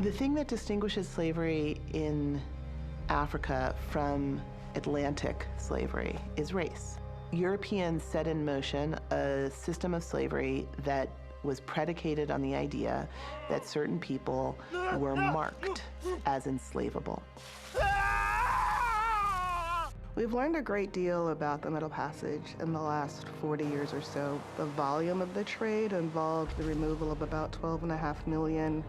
The thing that distinguishes slavery in Africa from Atlantic slavery is race. Europeans set in motion a system of slavery that was predicated on the idea that certain people were marked as enslavable. We've learned a great deal about the Middle Passage in the last 40 years or so. The volume of the trade involved the removal of about 12.5 million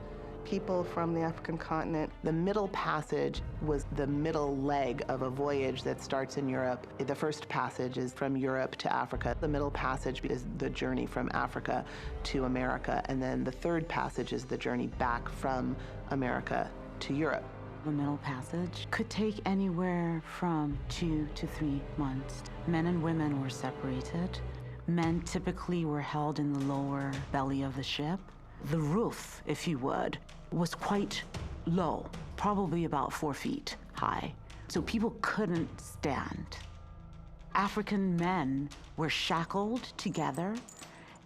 people from the African continent. The Middle Passage was the middle leg of a voyage that starts in Europe. The first passage is from Europe to Africa. The Middle Passage is the journey from Africa to America. And then the third passage is the journey back from America to Europe. The Middle Passage could take anywhere from 2 to 3 months. Men and women were separated. Men typically were held in the lower belly of the ship. The roof, if you would, was quite low, probably about 4 feet high. So people couldn't stand. African men were shackled together,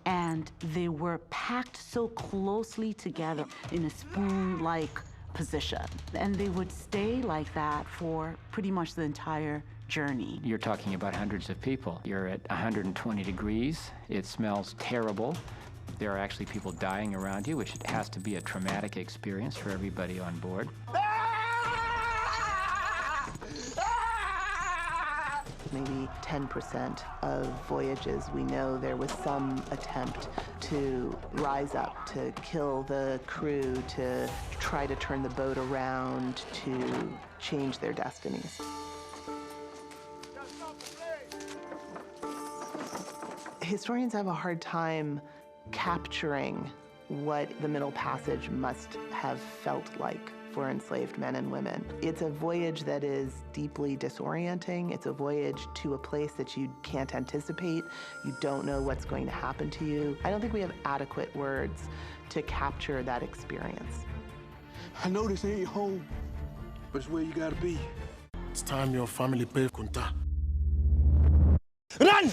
and they were packed so closely together in a spoon-like position. And they would stay like that for pretty much the entire journey. You're talking about hundreds of people. You're at 120 degrees. It smells terrible. There are actually people dying around you, which has to be a traumatic experience for everybody on board. Maybe 10% of voyages, we know there was some attempt to rise up, to kill the crew, to try to turn the boat around, to change their destinies. Historians have a hard time capturing what the Middle Passage must have felt like for enslaved men and women. It's a voyage that is deeply disorienting. It's a voyage to a place that you can't anticipate. You don't know what's going to happen to you. I don't think we have adequate words to capture that experience. I know this ain't home, but it's where you gotta be. It's time your family pay kunta. Run!